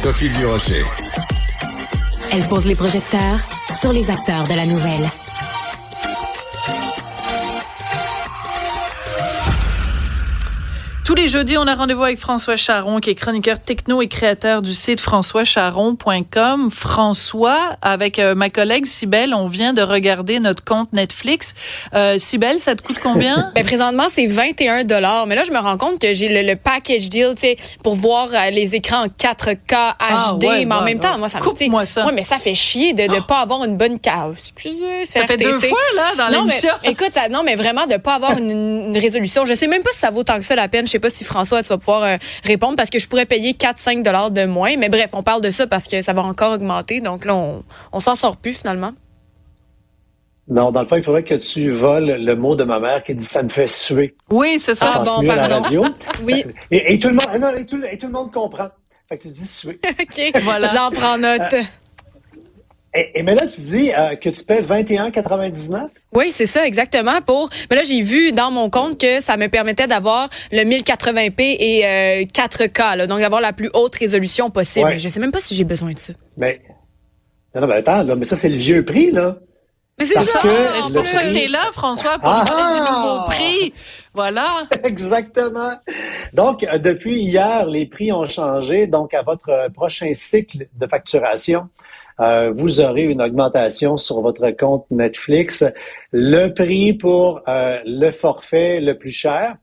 Sophie Durocher. Elle pose les projecteurs sur les acteurs de la nouvelle. Tous les jeudis, on a rendez-vous avec François Charon, qui est chroniqueur techno et créateur du site françoischaron.com. François, avec ma collègue Cybèle, on vient de regarder notre compte Netflix. Cybèle, ça te coûte combien? Ben, présentement, c'est 21 $. Mais là, je me rends compte que j'ai le package deal, tu sais, pour voir les écrans en 4K HD. Ouais, mais en même temps, moi, ça me coupe-moi ça. Ouais, mais ça fait chier de pas avoir une bonne carte. Excusez, ça fait 2 fois, là, dans l'émission. Mais, écoute, mais vraiment, de pas avoir une résolution. Je sais même pas si ça vaut tant que ça la peine. Je sais pas si François, tu vas pouvoir répondre parce que je pourrais payer 4-5 $ de moins. Mais bref, on parle de ça parce que ça va encore augmenter. Donc là, on s'en sort plus finalement. Non, dans le fond, il faudrait que tu voles le mot de ma mère qui dit « ça me fait suer ». Oui, c'est ça. Ah bon, mieux à la pardon. radio. Oui. Et tout le monde, non, et tout le monde comprend. Fait que tu dis « suer ». OK, voilà. J'en prends note. Mais là, tu dis que tu paies 21,99 $? Oui, c'est ça, exactement. Mais là, j'ai vu dans mon compte que ça me permettait d'avoir le 1080p et 4K, là, donc d'avoir la plus haute résolution possible. Ouais. Mais je sais même pas si j'ai besoin de ça. Mais attends, là, mais ça, c'est le vieux prix, là. Mais c'est Parce ça! que C'est pour ça que t'es là, François, pour parler du nouveau prix. Voilà. Exactement. Donc, depuis hier, les prix ont changé. Donc, à votre prochain cycle de facturation, vous aurez une augmentation sur votre compte Netflix. Le prix pour le forfait le plus cher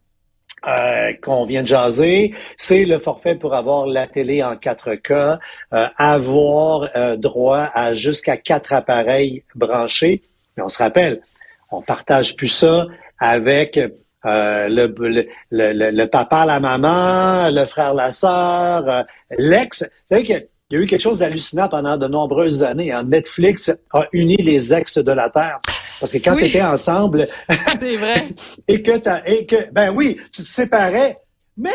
qu'on vient de jaser, c'est le forfait pour avoir la télé en 4K, avoir droit à jusqu'à 4 appareils branchés. Mais on se rappelle, on partage plus ça avec le papa, la maman, le frère, la sœur, l'ex. Vous savez qu'il y a eu quelque chose d'hallucinant pendant de nombreuses années. Hein. Netflix a uni les ex de la Terre. Parce que quand tu étais ensemble... C'est vrai. Ben oui, tu te séparais, mais...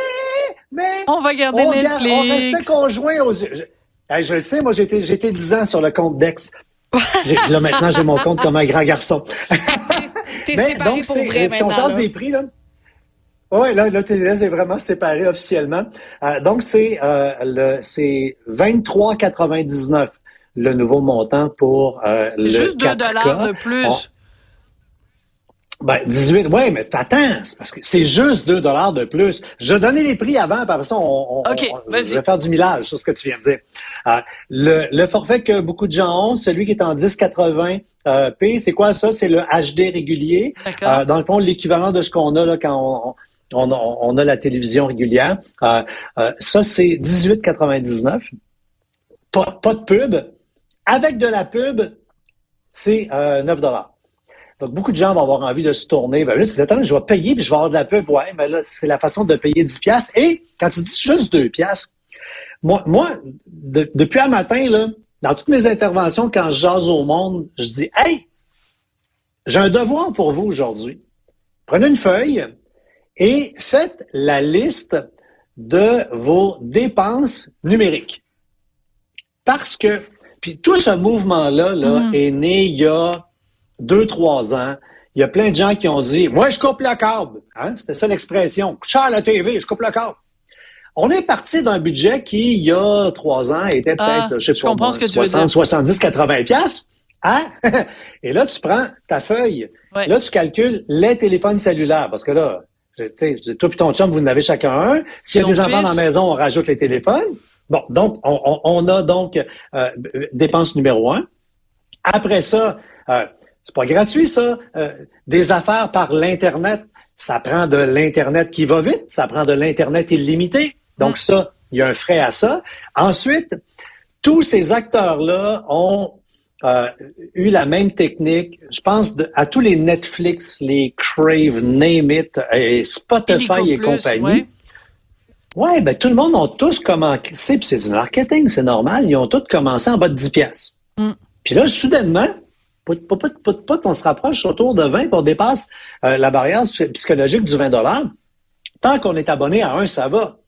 On va garder Netflix. On restait conjoints aux yeux. Je le sais, moi, j'ai été 10 ans sur le compte d'ex. Là, maintenant, j'ai mon compte comme un grand garçon. T'es séparé donc, pour vrai si on maintenant. change des prix, là... Oui, là, t'es vraiment séparé officiellement. Donc, c'est 23,99 le nouveau montant pour le 4K. C'est juste 2 $ de plus. 18, oui, mais attends, c'est parce que c'est juste 2 $ de plus. Je donnais les prix avant, par ça, je vais faire du millage sur ce que tu viens de dire. Le forfait que beaucoup de gens ont, celui qui est en 1080p, c'est quoi ça? C'est le HD régulier. Dans le fond, l'équivalent de ce qu'on a là quand on a la télévision régulière. Ça, c'est 18,99. Pas de pub. Avec de la pub, c'est 9 $. Donc, beaucoup de gens vont avoir envie de se tourner. Ben là, tu dis, attends, je vais payer puis je vais avoir de la pub. Ouais, mais là, c'est la façon de payer 10 $. Et quand tu dis juste 2 $, moi depuis un matin, là, dans toutes mes interventions, quand je jase au monde, je dis, hey, j'ai un devoir pour vous aujourd'hui. Prenez une feuille et faites la liste de vos dépenses numériques. Parce que, puis tout ce mouvement-là est né il y a 2-3 ans. Il y a plein de gens qui ont dit « Moi, je coupe le câble. » C'était ça l'expression. « Coûte cher la TV, je coupe le câble. » On est parti d'un budget qui, il y a 3 ans, était peut-être, je sais pas, 60, 70, 80 $. Hein? Et là, tu prends ta feuille. Ouais. Là, tu calcules les téléphones cellulaires. Parce que là, toi et ton chum, vous en avez chacun un. S'il y a des enfants dans la maison, on rajoute les téléphones. Bon, donc, on a donc dépense numéro 1. Après ça, c'est pas gratuit, ça. Des affaires par l'Internet. Ça prend de l'Internet qui va vite. Ça prend de l'Internet illimité. Donc ça, il y a un frais à ça. Ensuite, tous ces acteurs-là ont eu la même technique. Je pense à tous les Netflix, les Crave, Name It, et Spotify et compagnie. Ouais, ben tout le monde ont tous commencé, puis c'est du marketing, c'est normal. Ils ont tous commencé en bas de 10 $. Puis là, soudainement, on se rapproche autour de 20 puis on dépasse la barrière psychologique du 20 $. Tant qu'on est abonné à un, ça va.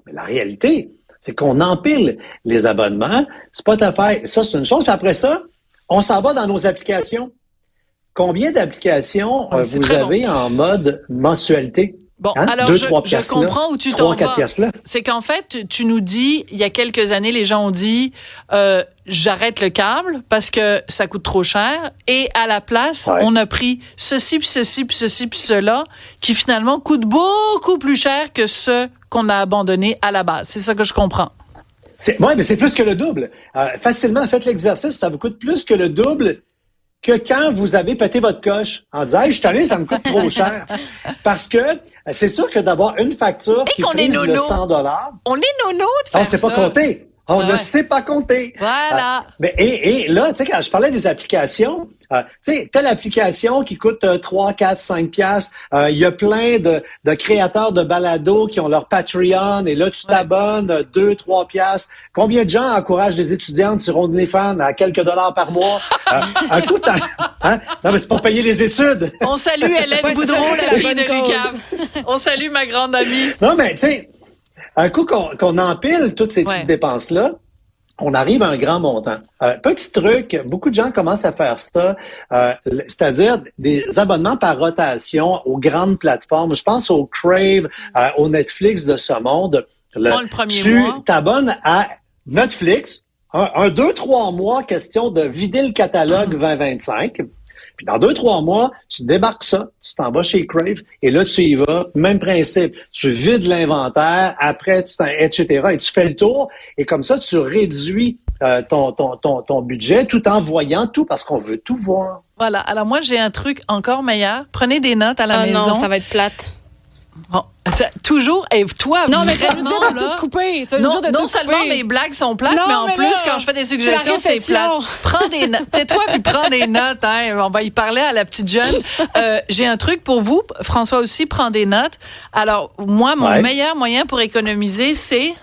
Mais la réalité, c'est qu'on empile les abonnements. Spotify, ça, c'est une chose. Puis après ça, on s'en va dans nos applications. Combien d'applications vous avez en mode mensualité? Bon, hein? alors 2-3 je comprends où tu t'en vas. C'est qu'en fait, tu nous dis, il y a quelques années, les gens ont dit, j'arrête le câble parce que ça coûte trop cher. Et à la place, on a pris ceci, puis ceci, puis ceci, puis cela, qui finalement coûte beaucoup plus cher que ce qu'on a abandonné à la base. C'est ça que je comprends. Oui, mais c'est plus que le double. Facilement, faites l'exercice, ça vous coûte plus que le double que quand vous avez pété votre coche en disant « Hey, je suis allé, ça me coûte trop cher. » Parce que c'est sûr que d'avoir une facture qui frise le 100 $. On est nono de faire ça. On ne sait pas compter. On ne sait pas compter. Voilà. Et là, tu sais, quand je parlais des applications, tu sais, telle application qui coûte 3, 4, 5 piastres, il y a plein de créateurs de balados qui ont leur Patreon, et là, tu t'abonnes 2, 3 piastres. Combien de gens encouragent des étudiantes sur OnlyFans à quelques dollars par mois? Un coup, hein? Non, mais c'est pour payer les études. On salue Hélène Boudreau, la fille de l'UQAM. On salue ma grande amie. Non, mais tu sais, un coup qu'on empile toutes ces petites dépenses-là, on arrive à un grand montant. Petit truc, beaucoup de gens commencent à faire ça, c'est-à-dire des abonnements par rotation aux grandes plateformes. Je pense au Crave, au Netflix de ce monde. Le premier tu mois. t'abonnes à Netflix, un 2-3 mois, question de vider le catalogue 2025. Puis dans 2-3 mois, tu débarques ça, tu t'en vas chez Crave, et là, tu y vas. Même principe. Tu vides l'inventaire, après, etc. Et tu fais le tour, et comme ça, tu réduis ton budget tout en voyant tout, parce qu'on veut tout voir. Voilà. Alors moi, j'ai un truc encore meilleur. Prenez des notes à la maison. Non, ça va être plate. Bon, toujours, et toi, non, mais tu vas nous vraiment, dire de tout couper. Non seulement mes blagues sont plates, mais en plus, quand je fais des suggestions, c'est plate. Prends des notes. Tais-toi puis prends des notes. Hein. On va y parler à la petite jeune. J'ai un truc pour vous. François aussi prend des notes. Alors, moi, mon meilleur moyen pour économiser, c'est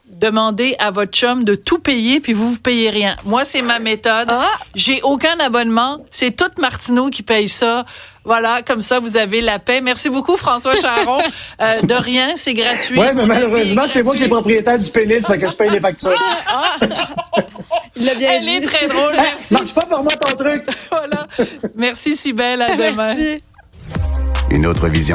demander à votre chum de tout payer, puis vous payez rien. Moi, c'est ma méthode. J'ai aucun abonnement. C'est toute Martineau qui paye ça. Voilà, comme ça, vous avez la paix. Merci beaucoup, François Charon. De rien, c'est gratuit. Oui, mais malheureusement, c'est moi qui est propriétaire du pénis, fait que je paye les factures. Il l'a bien Elle est très drôle, merci. Marche pas pour moi ton truc. Voilà. Merci, Cybèle. À demain. Merci. Une autre vision